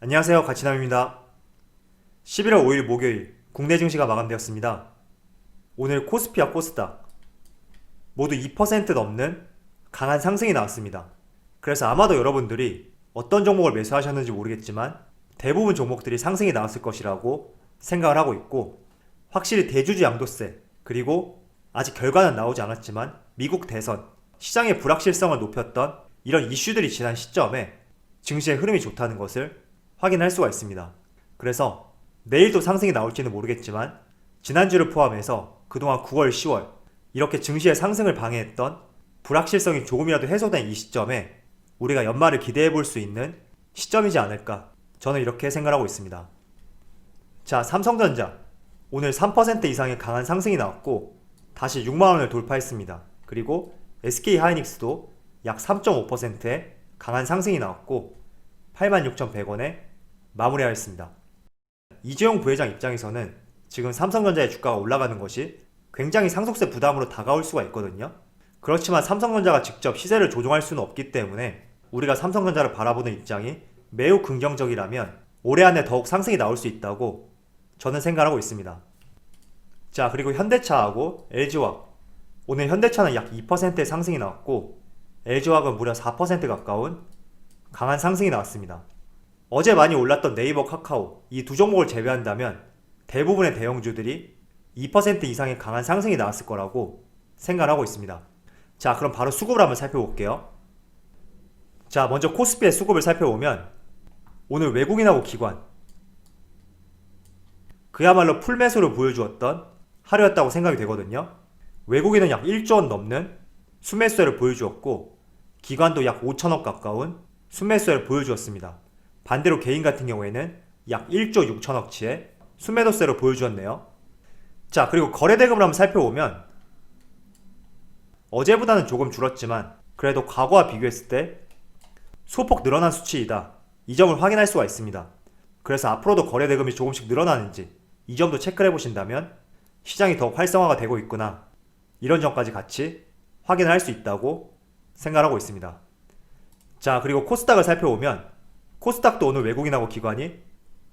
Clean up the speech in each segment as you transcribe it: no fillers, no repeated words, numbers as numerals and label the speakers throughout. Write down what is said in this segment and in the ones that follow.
Speaker 1: 안녕하세요. 가치남입니다. 11월 5일 목요일 국내 증시가 마감되었습니다. 오늘 코스피와 코스닥 모두 2% 넘는 강한 상승이 나왔습니다. 그래서 아마도 여러분들이 어떤 종목을 매수하셨는지 모르겠지만 대부분 종목들이 상승이 나왔을 것이라고 생각을 하고 있고, 확실히 대주주 양도세, 그리고 아직 결과는 나오지 않았지만 미국 대선, 시장의 불확실성을 높였던 이런 이슈들이 지난 시점에 증시의 흐름이 좋다는 것을 확인할 수가 있습니다. 그래서 내일도 상승이 나올지는 모르겠지만 지난주를 포함해서 그동안 9월, 10월 이렇게 증시의 상승을 방해했던 불확실성이 조금이라도 해소된 이 시점에 우리가 연말을 기대해 볼 수 있는 시점이지 않을까, 저는 이렇게 생각하고 있습니다. 자, 삼성전자 오늘 3% 이상의 강한 상승이 나왔고 다시 6만원을 돌파했습니다. 그리고 SK하이닉스도 약 3.5%의 강한 상승이 나왔고 86,100원에 마무리하였습니다. 이재용 부회장 입장에서는 지금 삼성전자의 주가가 올라가는 것이 굉장히 상속세 부담으로 다가올 수가 있거든요. 그렇지만 삼성전자가 직접 시세를 조종할 수는 없기 때문에 우리가 삼성전자를 바라보는 입장이 매우 긍정적이라면 올해 안에 더욱 상승이 나올 수 있다고 저는 생각하고 있습니다. 자, 그리고 현대차하고 LG화학, 오늘 현대차는 약 2%의 상승이 나왔고 LG화학은 무려 4% 가까운 강한 상승이 나왔습니다. 어제 많이 올랐던 네이버, 카카오 이 두 종목을 제외한다면 대부분의 대형주들이 2% 이상의 강한 상승이 나왔을 거라고 생각하고 있습니다. 자, 그럼 바로 수급을 한번 살펴볼게요. 자, 먼저 코스피의 수급을 살펴보면 오늘 외국인하고 기관, 그야말로 풀매수를 보여주었던 하루였다고 생각이 되거든요. 외국인은 약 1조 원 넘는 순매수를 보여주었고 기관도 약 5천억 가까운 순매수를 보여주었습니다. 반대로 개인 같은 경우에는 약 1조 6천억치의 순매도세를 보여주었네요. 자, 그리고 거래대금을 한번 살펴보면 어제보다는 조금 줄었지만 그래도 과거와 비교했을 때 소폭 늘어난 수치이다, 이 점을 확인할 수가 있습니다. 그래서 앞으로도 거래대금이 조금씩 늘어나는지 이 점도 체크를 해보신다면 시장이 더욱 활성화가 되고 있구나, 이런 점까지 같이 확인을 할 수 있다고 생각하고 있습니다. 자, 그리고 코스닥을 살펴보면 코스닥도 오늘 외국인하고 기관이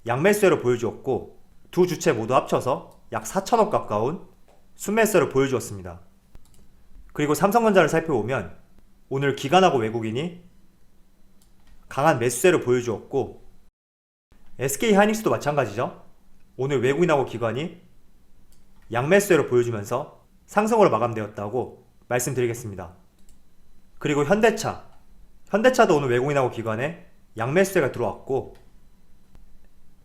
Speaker 1: 양매수세를 보여주었고 두 주체 모두 합쳐서 약 4천억 가까운 순매수세를 보여주었습니다. 그리고 삼성전자를 살펴보면 오늘 기관하고 외국인이 강한 매수세를 보여주었고 SK하이닉스도 마찬가지죠. 오늘 외국인하고 기관이 양매수세를 보여주면서 상승으로 마감되었다고 말씀드리겠습니다. 그리고 현대차도 오늘 외국인하고 기관에 양매수세가 들어왔고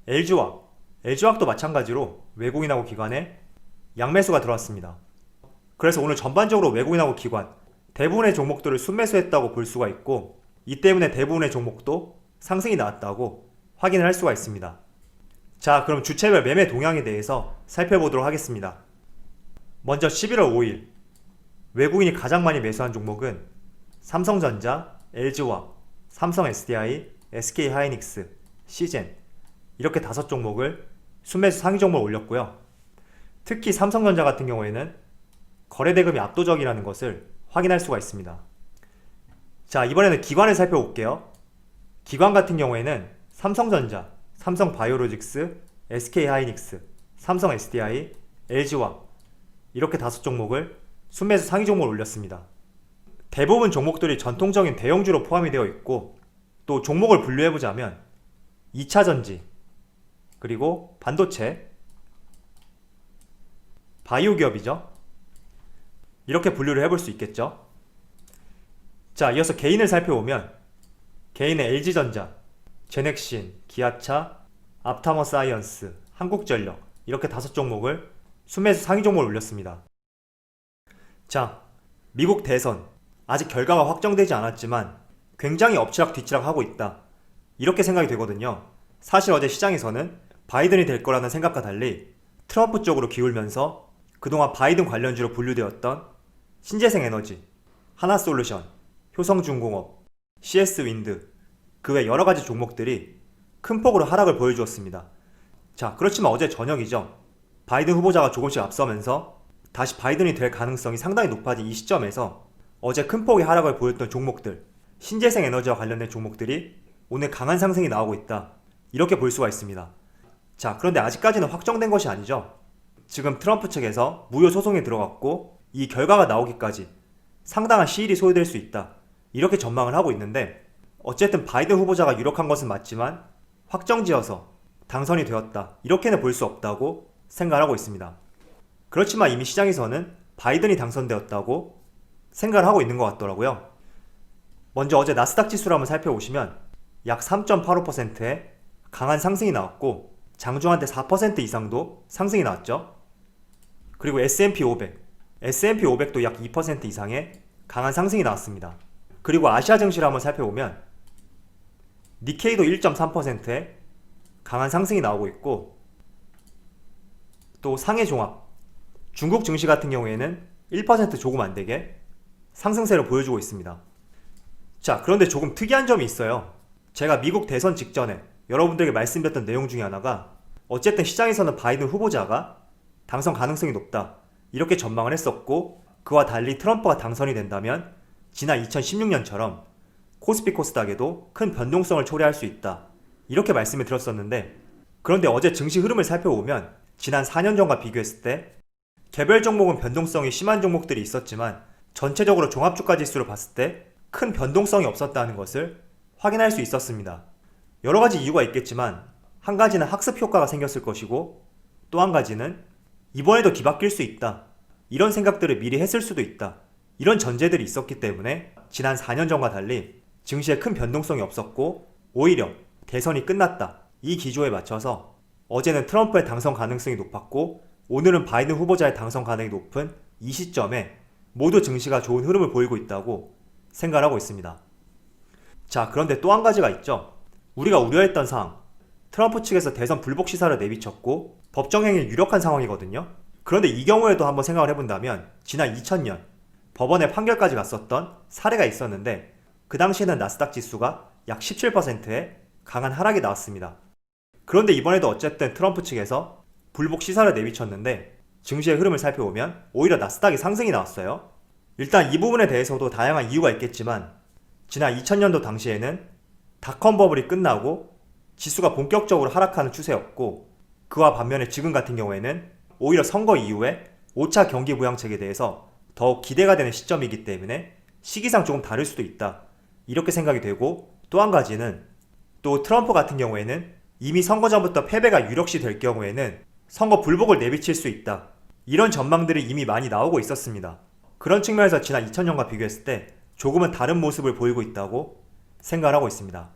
Speaker 1: LG화학도 마찬가지로 외국인하고 기관에 양매수가 들어왔습니다. 그래서 오늘 전반적으로 외국인하고 기관 대부분의 종목들을 순매수했다고 볼 수가 있고 이 때문에 대부분의 종목도 상승이 나왔다고 확인을 할 수가 있습니다. 자, 그럼 주체별 매매 동향에 대해서 살펴보도록 하겠습니다. 먼저 11월 5일 외국인이 가장 많이 매수한 종목은 삼성전자, LG화학, 삼성 SDI, SK하이닉스, 시젠 이렇게 5종목을 순매수 상위 종목을 올렸고요. 특히 삼성전자 같은 경우에는 거래대금이 압도적이라는 것을 확인할 수가 있습니다. 자, 이번에는 기관을 살펴볼게요. 기관 같은 경우에는 삼성전자, 삼성바이오로직스, SK하이닉스, 삼성 SDI, LG화학 이렇게 5종목을 순매수 상위 종목을 올렸습니다. 대부분 종목들이 전통적인 대형주로 포함이 되어 있고 또 종목을 분류해보자면 2차전지, 그리고 반도체, 바이오 기업이죠. 이렇게 분류를 해볼 수 있겠죠. 자, 이어서 개인을 살펴보면 개인의 LG전자, 제넥신, 기아차, 앞타머사이언스, 한국전력 이렇게 5종목을 순매수 상위 종목을 올렸습니다. 자, 미국 대선 아직 결과가 확정되지 않았지만 굉장히 엎치락 뒤치락 하고 있다, 이렇게 생각이 되거든요. 사실 어제 시장에서는 바이든이 될 거라는 생각과 달리 트럼프 쪽으로 기울면서 그동안 바이든 관련주로 분류되었던 신재생에너지, 하나솔루션, 효성중공업, CS윈드 그 외 여러가지 종목들이 큰 폭으로 하락을 보여주었습니다. 자, 그렇지만 어제 저녁이죠. 바이든 후보자가 조금씩 앞서면서 다시 바이든이 될 가능성이 상당히 높아진 이 시점에서 어제 큰 폭의 하락을 보였던 종목들, 신재생 에너지와 관련된 종목들이 오늘 강한 상승이 나오고 있다, 이렇게 볼 수가 있습니다. 자, 그런데 아직까지는 확정된 것이 아니죠. 지금 트럼프 측에서 무효 소송에 들어갔고 이 결과가 나오기까지 상당한 시일이 소요될 수 있다, 이렇게 전망을 하고 있는데, 어쨌든 바이든 후보자가 유력한 것은 맞지만 확정지어서 당선이 되었다, 이렇게는 볼 수 없다고 생각하고 있습니다. 그렇지만 이미 시장에서는 바이든이 당선되었다고 생각을 하고 있는 것 같더라고요. 먼저 어제 나스닥 지수를 한번 살펴보시면 약 3.85%의 강한 상승이 나왔고 장중한테 4% 이상도 상승이 나왔죠. 그리고 S&P 500도 약 2% 이상의 강한 상승이 나왔습니다. 그리고 아시아 증시를 한번 살펴보면 니케이도 1.3%의 강한 상승이 나오고 있고, 또 상해 종합 중국 증시 같은 경우에는 1% 조금 안 되게 상승세를 보여주고 있습니다. 자, 그런데 조금 특이한 점이 있어요. 제가 미국 대선 직전에 여러분들에게 말씀드렸던 내용 중에 하나가, 어쨌든 시장에서는 바이든 후보자가 당선 가능성이 높다, 이렇게 전망을 했었고, 그와 달리 트럼프가 당선이 된다면 지난 2016년처럼 코스피 코스닥에도 큰 변동성을 초래할 수 있다, 이렇게 말씀을 드렸었는데, 그런데 어제 증시 흐름을 살펴보면 지난 4년 전과 비교했을 때 개별 종목은 변동성이 심한 종목들이 있었지만 전체적으로 종합주가 지수를 봤을 때 큰 변동성이 없었다는 것을 확인할 수 있었습니다. 여러 가지 이유가 있겠지만 한 가지는 학습 효과가 생겼을 것이고, 또 한 가지는 이번에도 뒤바뀔 수 있다, 이런 생각들을 미리 했을 수도 있다, 이런 전제들이 있었기 때문에 지난 4년 전과 달리 증시에 큰 변동성이 없었고 오히려 대선이 끝났다, 이 기조에 맞춰서 어제는 트럼프의 당선 가능성이 높았고 오늘은 바이든 후보자의 당선 가능성이 높은 이 시점에 모두 증시가 좋은 흐름을 보이고 있다고 생각하고 있습니다. 자, 그런데 또 한 가지가 있죠. 우리가 우려했던 사항, 트럼프 측에서 대선 불복 시사를 내비쳤고 법정행위 유력한 상황이거든요. 그런데 이 경우에도 한번 생각을 해본다면 지난 2000년 법원에 판결까지 갔었던 사례가 있었는데, 그 당시에는 나스닥 지수가 약 17%의 강한 하락이 나왔습니다. 그런데 이번에도 어쨌든 트럼프 측에서 불복 시사를 내비쳤는데 증시의 흐름을 살펴보면 오히려 나스닥이 상승이 나왔어요. 일단 이 부분에 대해서도 다양한 이유가 있겠지만 지난 2000년도 당시에는 닷컴 버블이 끝나고 지수가 본격적으로 하락하는 추세였고, 그와 반면에 지금 같은 경우에는 오히려 선거 이후에 5차 경기 부양책에 대해서 더욱 기대가 되는 시점이기 때문에 시기상 조금 다를 수도 있다, 이렇게 생각이 되고, 또 한 가지는 또 트럼프 같은 경우에는 이미 선거 전부터 패배가 유력시 될 경우에는 선거 불복을 내비칠 수 있다, 이런 전망들이 이미 많이 나오고 있었습니다. 그런 측면에서 지난 2000년과 비교했을 때 조금은 다른 모습을 보이고 있다고 생각을 하고 있습니다.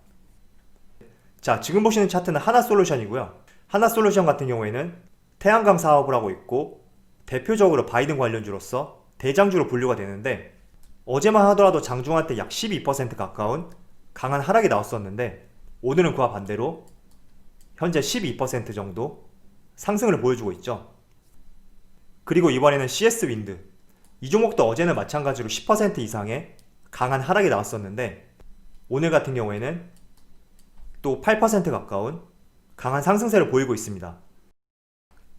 Speaker 1: 자, 지금 보시는 차트는 하나솔루션이고요. 하나솔루션 같은 경우에는 태양광 사업을 하고 있고 대표적으로 바이든 관련주로서 대장주로 분류가 되는데, 어제만 하더라도 장중한 때 약 12% 가까운 강한 하락이 나왔었는데 오늘은 그와 반대로 현재 12% 정도 상승을 보여주고 있죠. 그리고 이번에는 CS 윈드, 이 종목도 어제는 마찬가지로 10% 이상의 강한 하락이 나왔었는데 오늘 같은 경우에는 또 8% 가까운 강한 상승세를 보이고 있습니다.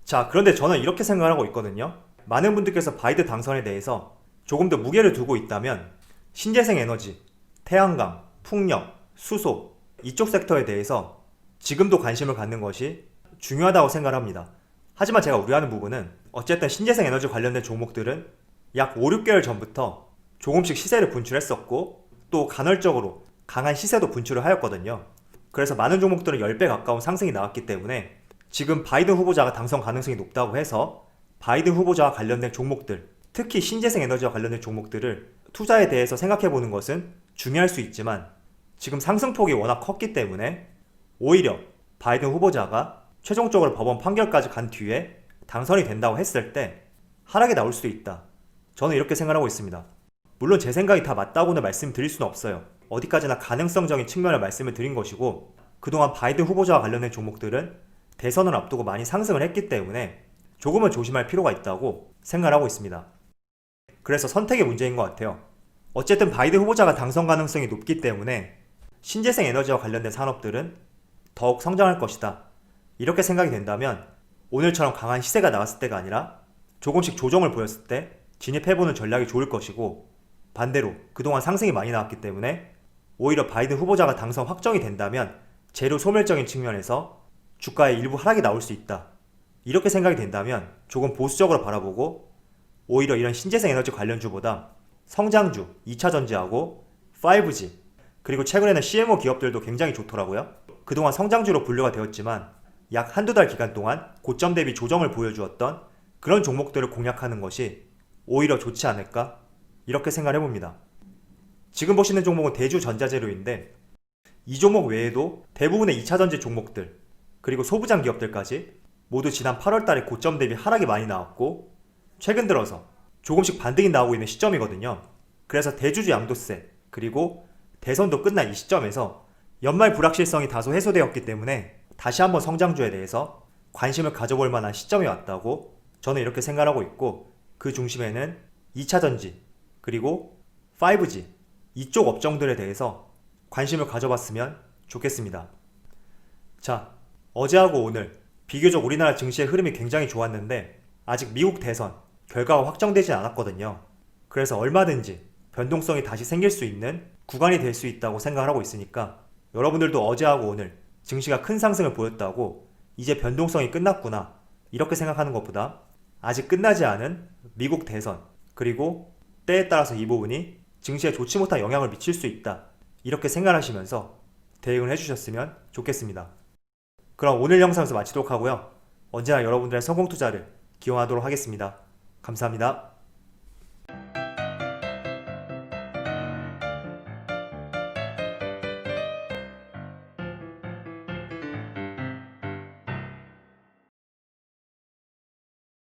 Speaker 1: 자, 그런데 저는 이렇게 생각을 하고 있거든요. 많은 분들께서 바이든 당선에 대해서 조금 더 무게를 두고 있다면 신재생 에너지, 태양광, 풍력, 수소, 이쪽 섹터에 대해서 지금도 관심을 갖는 것이 중요하다고 생각을 합니다. 하지만 제가 우려하는 부분은 어쨌든 신재생 에너지 관련된 종목들은 약 5, 6개월 전부터 조금씩 시세를 분출했었고 또 간헐적으로 강한 시세도 분출을 하였거든요. 그래서 많은 종목들은 10배 가까운 상승이 나왔기 때문에 지금 바이든 후보자가 당선 가능성이 높다고 해서 바이든 후보자와 관련된 종목들, 특히 신재생 에너지와 관련된 종목들을 투자에 대해서 생각해보는 것은 중요할 수 있지만 지금 상승폭이 워낙 컸기 때문에 오히려 바이든 후보자가 최종적으로 법원 판결까지 간 뒤에 당선이 된다고 했을 때 하락이 나올 수도 있다. 저는 이렇게 생각하고 있습니다. 물론 제 생각이 다 맞다고는 말씀드릴 수는 없어요. 어디까지나 가능성적인 측면을 말씀을 드린 것이고, 그동안 바이든 후보자와 관련된 종목들은 대선을 앞두고 많이 상승을 했기 때문에 조금은 조심할 필요가 있다고 생각을 하고 있습니다. 그래서 선택의 문제인 것 같아요. 어쨌든 바이든 후보자가 당선 가능성이 높기 때문에 신재생 에너지와 관련된 산업들은 더욱 성장할 것이다, 이렇게 생각이 된다면 오늘처럼 강한 시세가 나왔을 때가 아니라 조금씩 조정을 보였을 때 진입해보는 전략이 좋을 것이고, 반대로 그동안 상승이 많이 나왔기 때문에 오히려 바이든 후보자가 당선 확정이 된다면 재료 소멸적인 측면에서 주가의 일부 하락이 나올 수 있다. 이렇게 생각이 된다면 조금 보수적으로 바라보고 오히려 이런 신재생 에너지 관련주보다 성장주, 2차 전지하고 5G, 그리고 최근에는 CMO 기업들도 굉장히 좋더라고요. 그동안 성장주로 분류가 되었지만 약 한두 달 기간 동안 고점 대비 조정을 보여주었던 그런 종목들을 공략하는 것이 오히려 좋지 않을까? 이렇게 생각을 해봅니다. 지금 보시는 종목은 대주전자재료인데 이 종목 외에도 대부분의 2차 전지 종목들 그리고 소부장 기업들까지 모두 지난 8월 달에 고점 대비 하락이 많이 나왔고 최근 들어서 조금씩 반등이 나오고 있는 시점이거든요. 그래서 대주주 양도세 그리고 대선도 끝난 이 시점에서 연말 불확실성이 다소 해소되었기 때문에 다시 한번 성장주에 대해서 관심을 가져볼 만한 시점이 왔다고 저는 이렇게 생각하고 있고 그 중심에는 2차 전지 그리고 5G 이쪽 업종들에 대해서 관심을 가져봤으면 좋겠습니다. 자, 어제하고 오늘 비교적 우리나라 증시의 흐름이 굉장히 좋았는데 아직 미국 대선 결과가 확정되지 않았거든요. 그래서 얼마든지 변동성이 다시 생길 수 있는 구간이 될 수 있다고 생각을 하고 있으니까 여러분들도 어제하고 오늘 증시가 큰 상승을 보였다고 이제 변동성이 끝났구나 이렇게 생각하는 것보다 아직 끝나지 않은 미국 대선 그리고 때에 따라서 이 부분이 증시에 좋지 못한 영향을 미칠 수 있다 이렇게 생각하시면서 대응을 해주셨으면 좋겠습니다. 그럼 오늘 영상에서 마치도록 하고요. 언제나 여러분들의 성공 투자를 기원하도록 하겠습니다. 감사합니다.